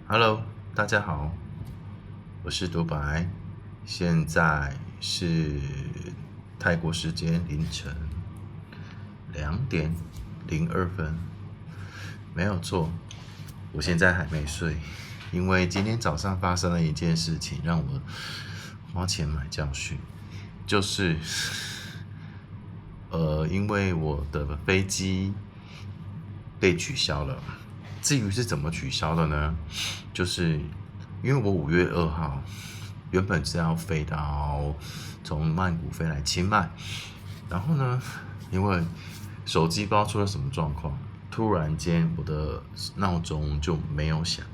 Hello，大家好，我是独白，现在是泰国时间凌晨2:02，没有错，我现在还没睡，因为今天早上发生了一件事情，让我花钱买教训，就是因为我的飞机被取消了。至于是怎么取消的呢？就是因为我5月2号原本是要飞到从曼谷飞来清迈，然后呢，因为手机不知道出了什么状况，突然间我的闹钟就没有响，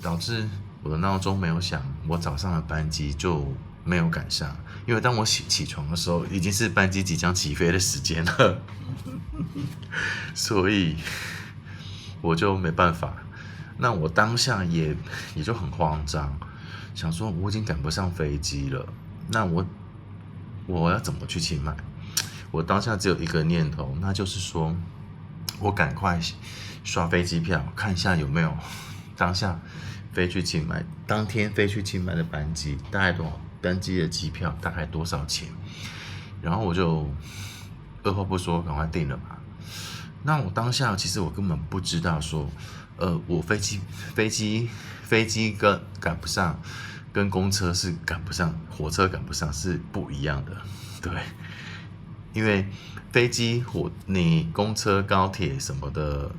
导致我的闹钟没有响，我早上的班机就没有赶上。因为当我起床的时候，已经是班机即将起飞的时间了，所以我就没办法。那我当下也就很慌张，想说我已经赶不上飞机了，那我要怎么去清迈？我当下只有一个念头，那就是说我赶快刷飞机票，看一下有没有当下飞去清迈，当天飞去清迈的班机大概多少，班机的机票大概多少钱？然后我就二话不说，赶快订了嘛。那我当下其实我根本不知道说，我飞机跟赶不上，跟公车是赶不上，火车赶不上是不一样的，对，因为你公车、高铁什么的，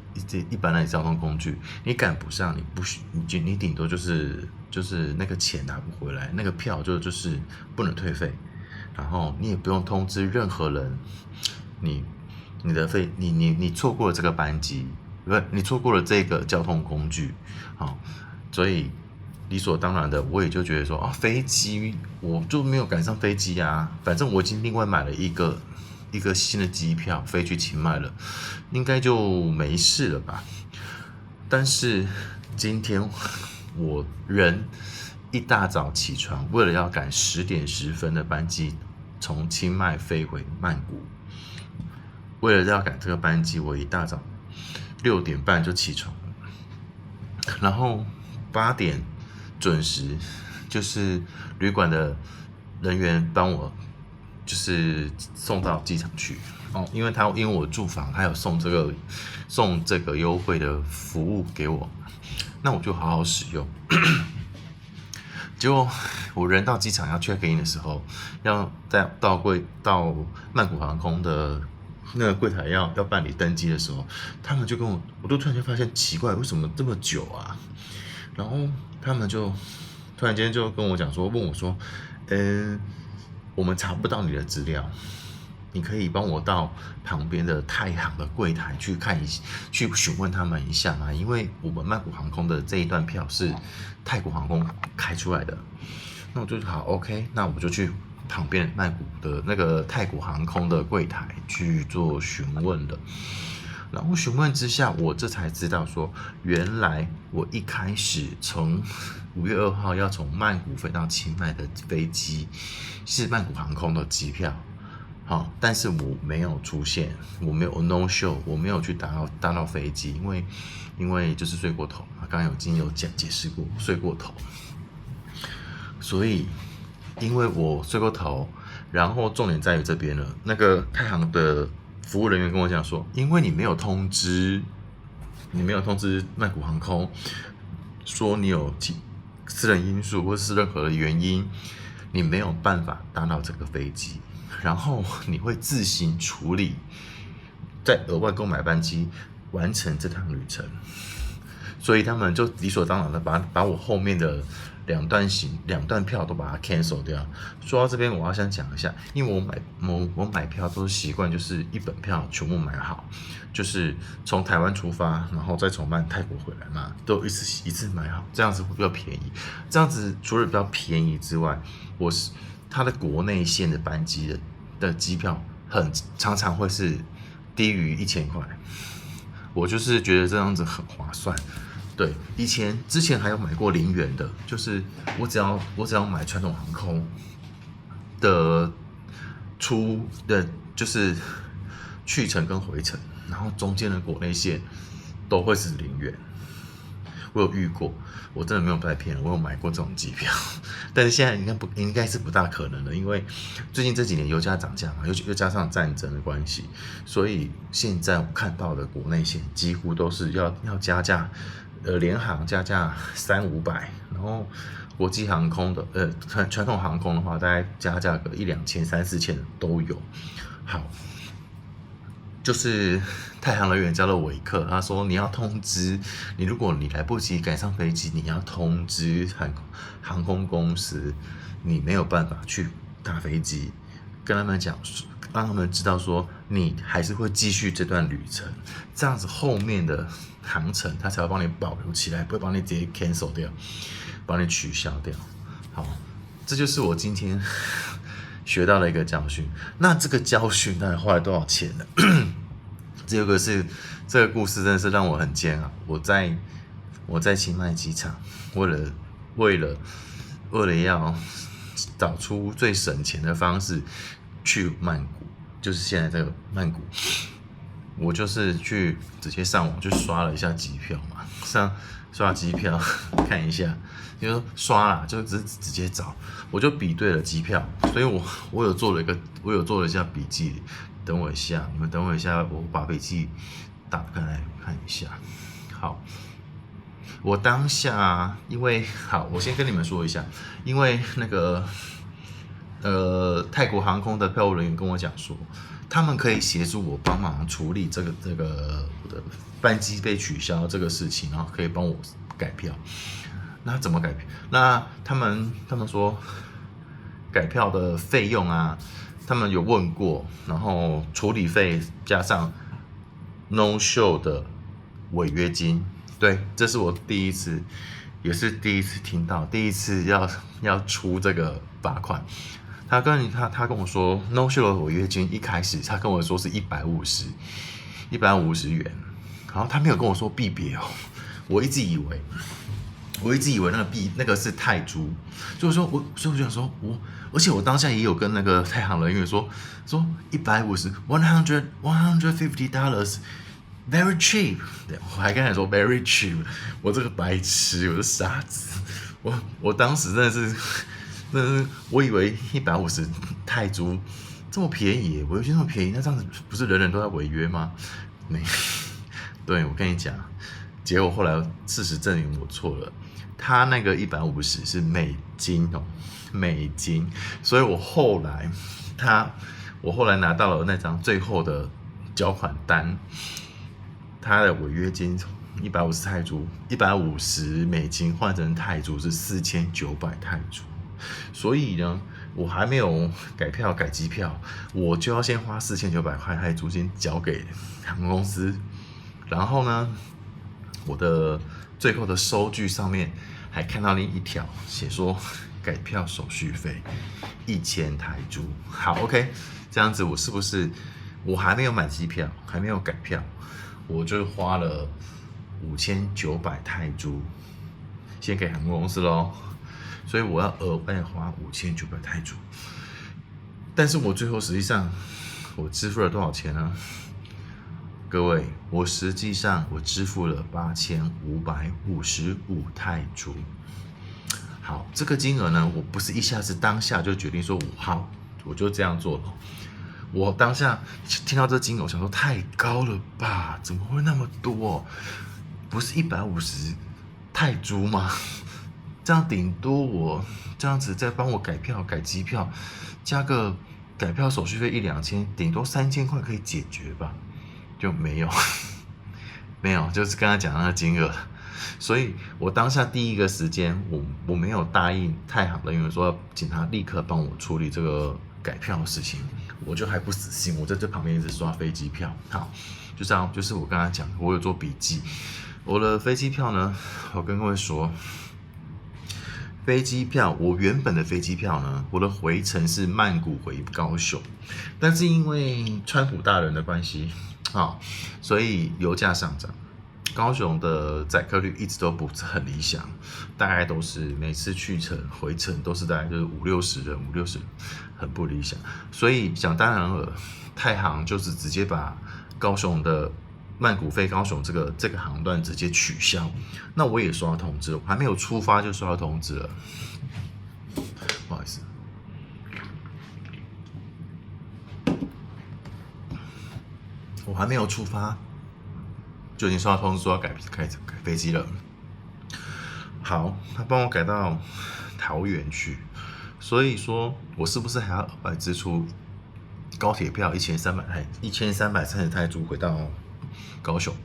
一般的交通工具，你赶不上，你顶多就是那个钱拿不回来，那个票就是不能退费，然后你也不用通知任何人，你你错过了这个班机，不是你错过了这个交通工具，好，所以理所当然的，我也就觉得说飞机我就没有赶上飞机啊，反正我已经另外买了一个新的机票飞去清迈了，应该就没事了吧？但是今天我人一大早起床，为了要赶10:10的班机从清迈飞回曼谷，为了要赶这个班机，我一大早6点半就起床了，然后8点准时，就是旅馆的人员帮我就是送到机场去哦，因为我住房，他有送这个优惠的服务给我，那我就好好使用。结果我人到机场要 check in 的时候，要到曼谷航空的那个柜台要办理登机的时候，他们就我都突然间发现奇怪，为什么这么久啊？然后他们就突然间就跟我讲说，问我说，我们查不到你的资料，你可以帮我到旁边的泰航的柜台去询问他们一下吗？因为我们曼谷航空的这一段票是泰国航空开出来的。那我就好 OK，那我就去旁边曼谷的那个泰国航空的柜台去做询问了。然后询问之下，我这才知道说，原来我一开始从5月2号要从曼谷飞到清迈的飞机是曼谷航空的机票，好，但是我没有出现，我没有 no show，我没有去搭到飞机，因为就是睡过头，刚刚已经有解释过睡过头，所以因为我睡过头，然后重点在于这边了，那个太行的服务人员跟我讲说，因为你没有通知曼谷航空说你有私人因素或是任何的原因，你没有办法搭到这个飞机，然后你会自行处理，再额外购买班机完成这趟旅程。所以他们就理所当然的把我后面的两段票都把它 cancel 掉。说到这边，我要先讲一下，因为我买票都是习惯就是一本票全部买好，就是从台湾出发，然后再从泰国回来嘛，都一次买好，这样子会比较便宜。这样子除了比较便宜之外，它的国内线的班机的机票常常会是低于1000块，我就是觉得这样子很划算。对，之前还有买过0元的，就是我只要买传统航空的就是去程跟回程，然后中间的国内线都会是0元。我有遇过，我真的没有在骗人，我有买过这种机票，但是现在应该是不大可能的，因为最近这几年油价涨价嘛，又加上战争的关系，所以现在我看到的国内线几乎都是要加价，联航加价300-500，然后国际航空的传统航空的话，大概加价个1-2千、3-4千都有。好。就是太行人员教了我一课，他说你要通知你，如果你来不及赶上飞机，你要通知航空公司，你没有办法去搭飞机，跟他们讲，让他们知道说你还是会继续这段旅程，这样子后面的航程他才会帮你保留起来，不会帮你直接 cancel 掉，帮你取消掉。好，这就是我今天学到的一个教训。那这个教训大概花了多少钱呢？这个是这个故事真的是让我很煎熬。我在清迈机场，为了要找出最省钱的方式去曼谷，就是现在这个曼谷，我就是直接上网去刷了一下机票嘛，刷机票看一下，就说刷啦，就直接找，我就比对了机票，所以我有做了一下笔记，等我一下，你们等我一下，我把笔记打开来看一下。好，我当下我先跟你们说一下，因为那个泰国航空的票务人员跟我讲说，他们可以协助我帮忙处理这个我的班机被取消这个事情，然后可以帮我改票。那怎么改票？那他们说改票的费用啊，他们有问过，然后处理费加上 no show 的违约金。对，这是我也是第一次听到，第一次要出这个罚款。他跟我说 no show 的违约金，一开始他跟我说是150元，然后他没有跟我说币别哦，我一直以为那个是泰铢，所以我就想说而且我当下也有跟那个太行人员说$150 very cheap， 对，我还跟他说 very cheap， 我这个白痴，我是傻子，我当时真的是我以为150泰铢这么便宜，违约金这么便宜，那这样子不是人人都在违约吗？没，对，我跟你讲，结果后来事实证明我错了，他那个150是美金哦，美金，所以我后来拿到了那张最后的缴款单，他的违约金150泰铢，150美金换成泰铢是4900泰铢。所以呢，我还没有改机票，我就要先花4900块泰铢先交给航空公司，然后呢，我的最后的收据上面还看到另一条写说改票手续费1000泰铢。好 ，OK， 这样子我是不是我还没有买机票，还没有改票，我就花了5900泰铢先给航空公司咯。所以我要额外花5900泰铢，但是我最后实际上我支付了多少钱呢？各位，我实际上支付了8555泰铢。好，这个金额呢，我不是一下子当下就决定说好，我就这样做了。我当下听到这金额，我想说太高了吧？怎么会那么多？不是150泰铢吗？这样顶多我这样子再帮我改机票，加个改票手续费1-2千，顶多3000块可以解决吧？就没有，就是刚才讲的那个金额。所以我当下第一个时间，我没有答应太行人员说要请他立刻帮我处理这个改票的事情，我就还不死心，我在这旁边一直刷飞机票。好，就这样，就是我刚才讲，我有做笔记。我的飞机票呢，我跟各位说。飞机票，我原本的飞机票呢，我的回程是曼谷回高雄，但是因为川普大人的关系，所以油价上涨，高雄的载客率一直都不是很理想，大概都是每次去程回程都是大概就是50-60人，很不理想，所以想当然了，太行就是直接把高雄的曼谷飞高雄这个航段直接取消。那我也收到通知了，我还没有出发就收到通知了，不好意思。我还没有出发，就已经收到通知说要改飞机了。好，他帮我改到桃园去，所以说我是不是还要额外支出高铁票1330泰铢回到高雄？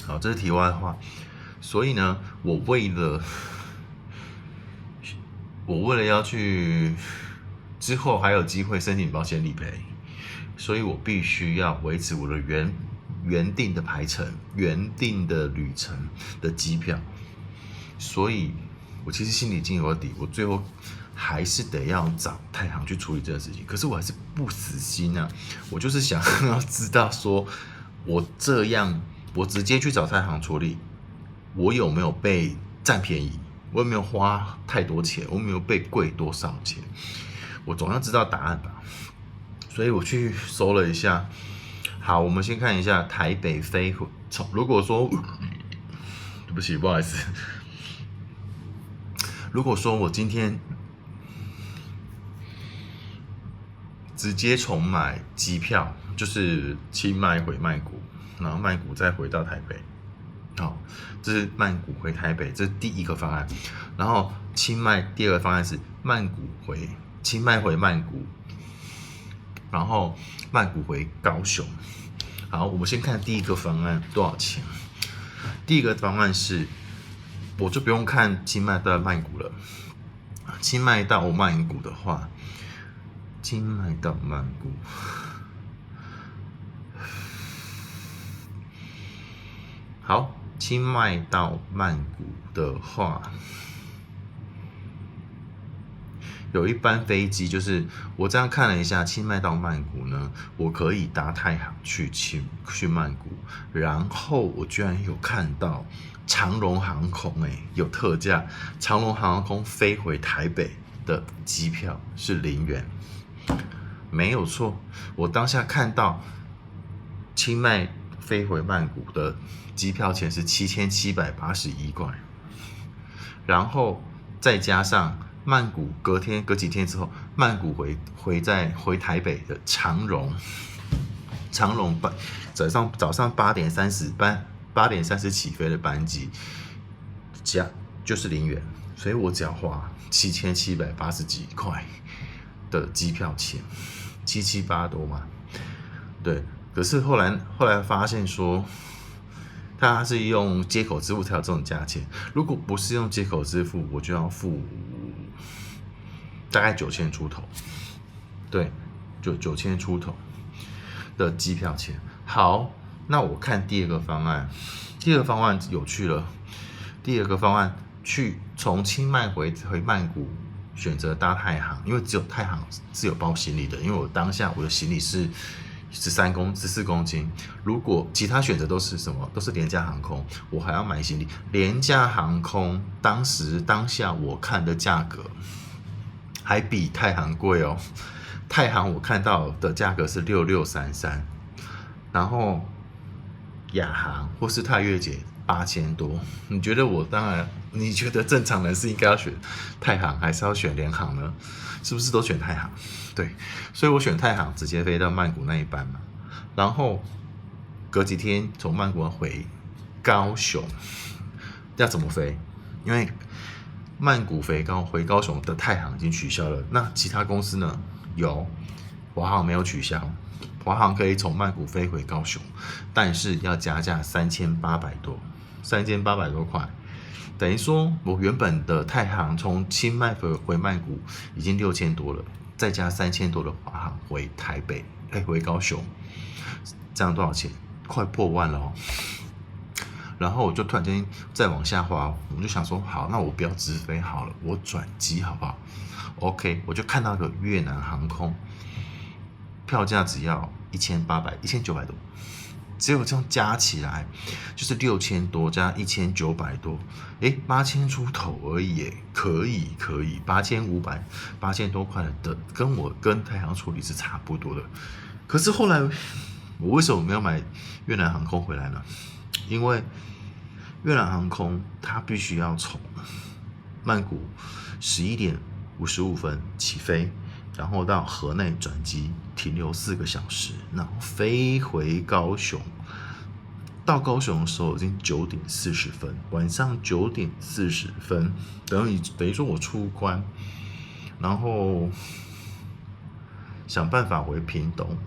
好，这是题外话。所以呢，我为了要去之后还有机会申请保险理赔，所以我必须要维持我的原定的排程、原定的旅程的机票。所以我其实心里已经有底，我最后还是得要找太行去处理这件事情。可是我还是不死心啊，我就是想要知道说，我这样我直接去找太行处理，我有没有被占便宜？我有没有花太多钱？我有没有被贵多少钱？我总要知道答案吧。所以我去搜了一下。好，我们先看一下台北飞回。如果说，对不起，不好意思。如果说我今天直接重买机票，就是清迈回曼谷，然后曼谷再回到台北。好，这是曼谷回台北，这是第一个方案。然后清迈第二个方案是清迈回曼谷，然后曼谷回高雄。好，我们先看第一个方案多少钱。第一个方案是，我就不用看清迈到曼谷了。清迈到曼谷的话，清迈到曼谷，好，清迈到曼谷的话，有一班飞机，就是我这样看了一下，清迈到曼谷呢，我可以搭太行去曼谷，然后我居然有看到长荣航空有特价，长荣航空飞回台北的机票是0元，没有错，我当下看到清迈飞回曼谷的机票钱是7781块，然后再加上曼谷隔几天之后，曼谷回台北的长荣早上8点30起飞的班机，就是0元，所以我只要花7780几块的机票钱，778多嘛，对。可是后来发现说，它是用接口支付才有这种价钱。如果不是用接口支付，我就要付大概9000出头，对，就9000出头的机票钱。好，那我看第二个方案，第二个方案有趣了。第二个方案从清迈回曼谷，选择搭太行，因为只有太行是有包行李的，因为我当下我的行李是14公斤，如果其他选择都是什么？都是廉价航空，我还要买行李。廉价航空当下我看的价格还比太行贵哦。太行我看到的价格是6633，然后亚航或是泰越捷8000多。你觉得正常人是应该要选太行，还是要选联航呢？是不是都选太行？对，所以我选太行，直接飞到曼谷那一班嘛。然后隔几天从曼谷回高雄，要怎么飞？因为曼谷回高雄的太行已经取消了，那其他公司呢？有华航没有取消，华航可以从曼谷飞回高雄，但是要加价3800多块。等于说，我原本的太行从清迈回曼谷已经6000多了，再加3000多的华航回台北，回高雄，这样多少钱？快破万了哦。然后我就突然间再往下滑，我就想说，好，那我不要直飞好了，我转机好不好 ？OK， 我就看到个越南航空，票价只要1900多。只有这样加起来就是6000多加1900多，8000出头而已，可以，8500、8000多块的，跟我跟太行处理是差不多的。可是后来我为什么没有买越南航空回来呢？因为越南航空它必须要从曼谷11:55起飞，然后到河内转机停留4个小时，然后飞回高雄。到高雄的时候已经9:40，晚上9:40，等于说我出关，然后想办法回屏东。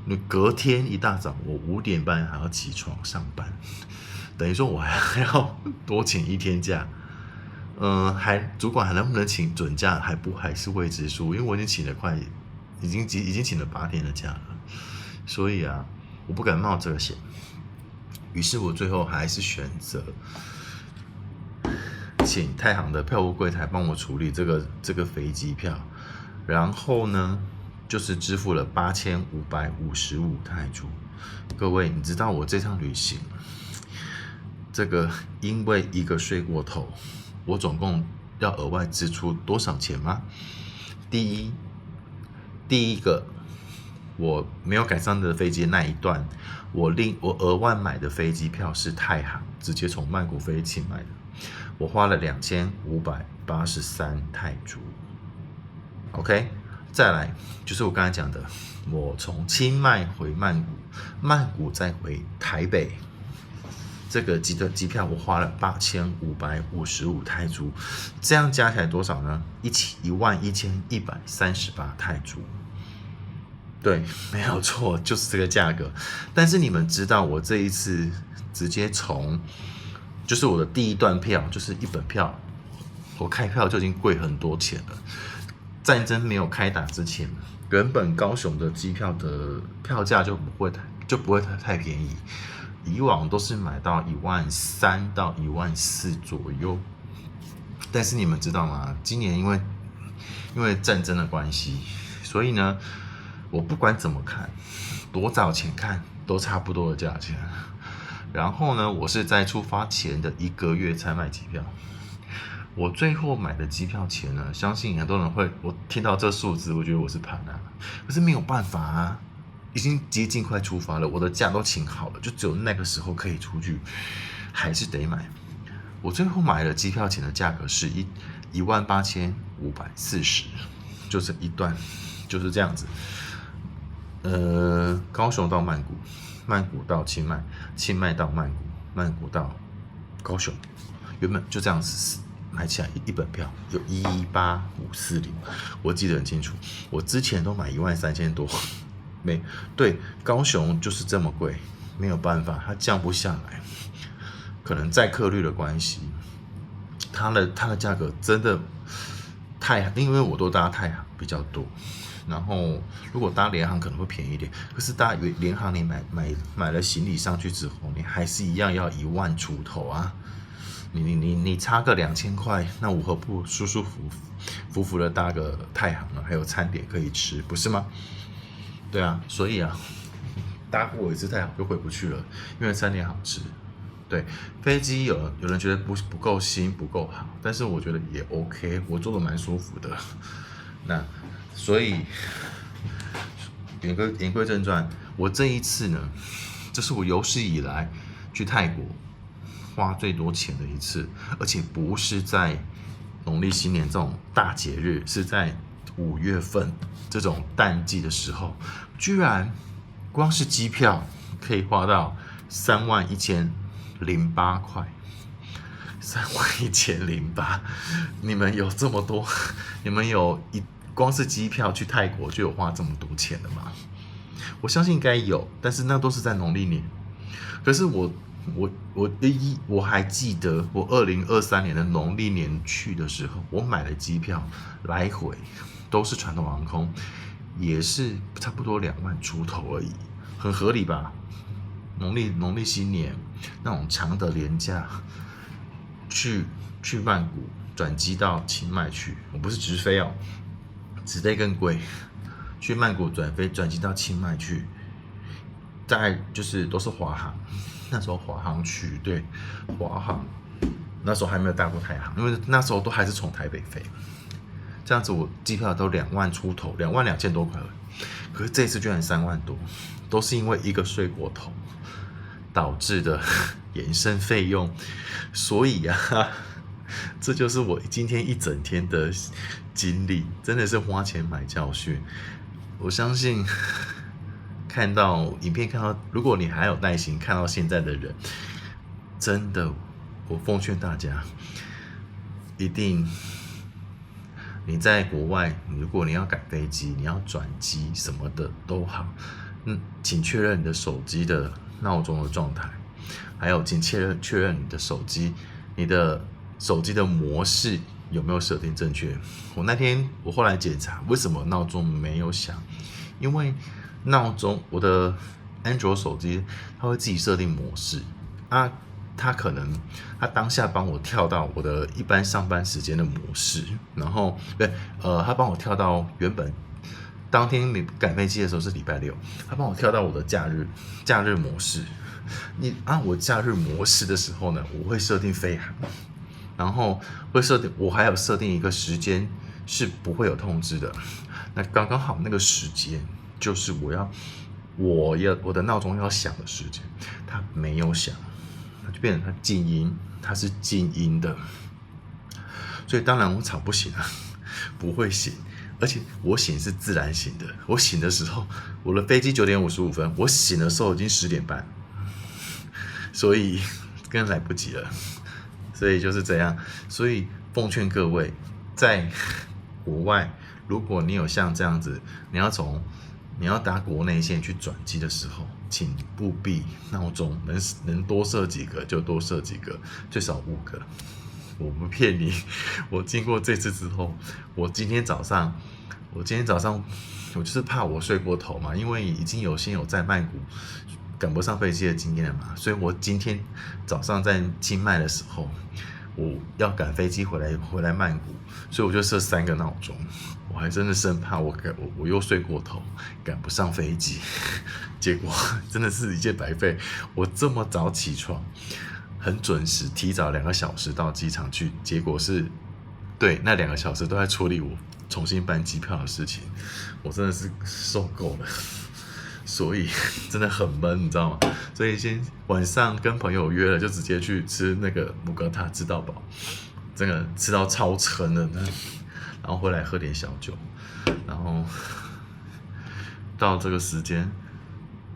你隔天一大早，我5点半还要起床上班，等于说我还要多请1天假。主管还能不能请准假还是未知数，因为我已经请了已经请了8天的假了，所以啊，我不敢冒这个险。于是我最后还是选择请太行的票务柜台帮我处理这个飞机票，然后呢，就是支付了8555泰铢。各位，你知道我这趟旅行，这个因为一个睡过头，我总共要额外支出多少钱吗？第一个，我没有改上的飞机那一段，我额外买的飞机票是太行，直接从曼谷飞清迈的，我花了2583泰铢。OK， 再来就是我刚才讲的，我从清迈回曼谷，曼谷再回台北，这个机票我花了8555泰铢，这样加起来多少呢？11138泰铢。对，没有错，就是这个价格。但是你们知道，我这一次直接就是我的第一段票，就是一本票，我开票就已经贵很多钱了。战争没有开打之前，原本高雄的机票的票价就不会太便宜，以往都是买到13000到14000左右。但是你们知道吗？今年因为战争的关系，所以呢，我不管怎么看，多早前看都差不多的价钱。然后呢，我是在出发前的1个月才买机票。我最后买的机票钱呢，相信很多人我听到这数字，我觉得我是盘啊，可是没有办法啊，已经接近快出发了，我的假都请好了，就只有那个时候可以出去，还是得买。我最后买的机票钱的价格是18540，就是一段，就是这样子。高雄到曼谷，曼谷到清迈，清迈到曼谷，曼谷到高雄，原本就这样子买起来一本票有18540，我记得很清楚。我之前都买13000多，对，高雄就是这么贵，没有办法，它降不下来，可能载客率的关系，它的价格真的因为我都搭太行比较多。然后，如果搭联航可能会便宜一点，可是搭联航你买了行李上去之后，你还是一样要1万出头啊！你差个2000块，那我何不舒舒服服的搭个太行了，还有餐点可以吃，不是吗？对啊，所以啊，搭过一次太行就回不去了，因为餐点好吃。对，飞机有人觉得不够新不够好，但是我觉得也 OK， 我坐的蛮舒服的。那所以言归正传，我这一次呢，这是我有史以来去泰国花最多钱的一次，而且不是在农历新年这种大节日，是在5月份这种淡季的时候，居然光是机票可以花到31008块。31008，你们有这么多？你们光是机票去泰国就有花这么多钱的吗？我相信应该有，但是那都是在农历年。可是我还记得我2023年的农历年去的时候，我买的机票来回都是传统航空，也是差不多2万出头而已，很合理吧？农历新年那种长的连假。去曼谷转机到清迈去，我不是直飞哦，直飞更贵。去曼谷转机到清迈去，再就是都是华航，那时候华航去，对，华航那时候还没有搭过太行，因为那时候都还是从台北飞，这样子我机票都2万出头，22000多块了，可是这次居然3万多，都是因为一个睡过头导致的衍生费用，所以啊，这就是我今天一整天的经历，真的是花钱买教训。我相信看到影片，如果你还有耐心看到现在的人，真的，我奉劝大家，一定你在国外，如果你要赶飞机，你要转机什么的都好，请确认你的手机的闹钟的状态，还有请确认你的手机的模式有没有设定正确。我后来检查，为什么闹钟没有响？因为闹钟，我的安卓手机它会自己设定模式啊，它当下帮我跳到我的一般上班时间的模式，然后它帮我跳到原本当天赶飞机的时候是礼拜六，它帮我跳到我的假日模式。你按我假日模式的时候呢，我会设定飞航，然后我还有设定一个时间是不会有通知的。那刚刚好那个时间就是我的闹钟要响的时间，它没有响，它就变成它是静音的，所以当然我吵不醒啊，不会醒，而且我醒是自然醒的。我醒的时候，我的飞机9:55，我醒的时候已经10点半，所以更来不及了。所以就是这样，所以奉劝各位，在国外，如果你有像这样子，你要搭国内线去转机的时候，请务必闹钟能多设几个就多设几个，最少5个。我不骗你，我经过这次之后，我今天早上我就是怕我睡过头嘛，因为已经有在曼谷赶不上飞机的经验了嘛，所以我今天早上在清迈的时候，我要赶飞机回来曼谷，所以我就设3个闹钟。我还真的生怕我又睡过头，赶不上飞机，结果真的是一件白费。我这么早起床，很准时，提早2个小时到机场去，结果是对那2个小时都在处理我重新办机票的事情，我真的是受够了。所以真的很闷，你知道吗？所以晚上跟朋友约了，就直接去吃那个姆格塔，吃到饱，真的吃到超撑的，然后回来喝点小酒，然后到这个时间，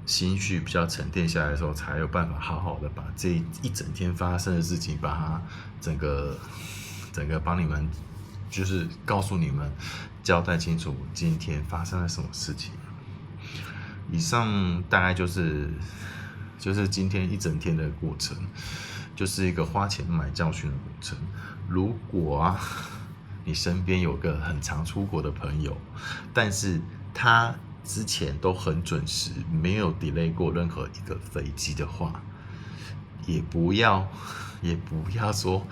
心绪比较沉淀下来的时候，才有办法好好的把这一整天发生的事情，把它整个帮你们，就是告诉你们，交代清楚今天发生了什么事情。以上大概就是今天一整天的过程，就是一个花钱买教训的过程。如果你身边有个很常出国的朋友，但是他之前都很准时，没有 delay 过任何一个飞机的话，也不要说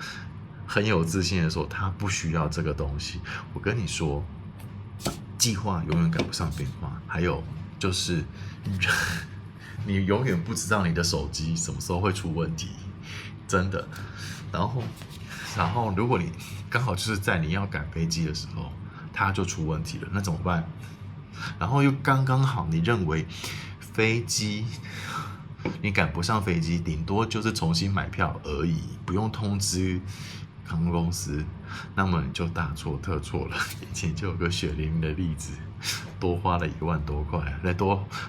很有自信的说他不需要这个东西。我跟你说，计划永远赶不上变化，还有就是你永远不知道你的手机什么时候会出问题，真的。然后如果你刚好就是在你要赶飞机的时候，它就出问题了，那怎么办？然后又刚刚好你认为你赶不上飞机，顶多就是重新买票而已，不用通知航空公司，那么你就大错特错了。以前就有个血淋淋的例子，多花了1万多块，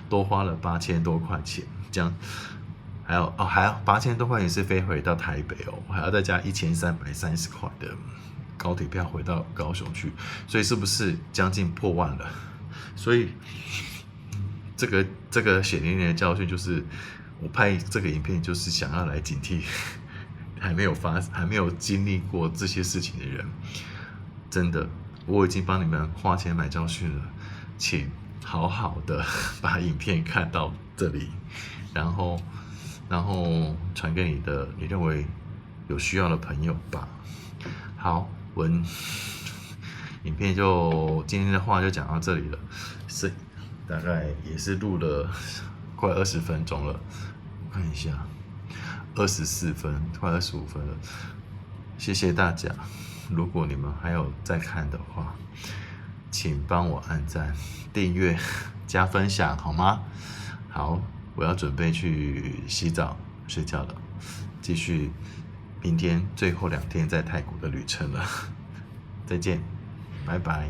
多花了8000多块钱，这样还要8000多块钱是飞回到台北哦，还要再加1330块的高铁票回到高雄去，所以是不是将近破万了？所以这个血淋淋的教训就是，我拍这个影片就是想要来警惕还没有经历过这些事情的人。真的，我已经帮你们花钱买教训了，请好好的把影片看到这里，然后传给你认为有需要的朋友吧。好，影片今天的话就讲到这里了，大概也是录了快20分钟了，我看一下，24分，快25分了。谢谢大家，如果你们还有在看的话，请帮我按赞、订阅、加分享好吗？好，我要准备去洗澡睡觉了，继续明天最后2天在泰国的旅程了。再见，拜拜。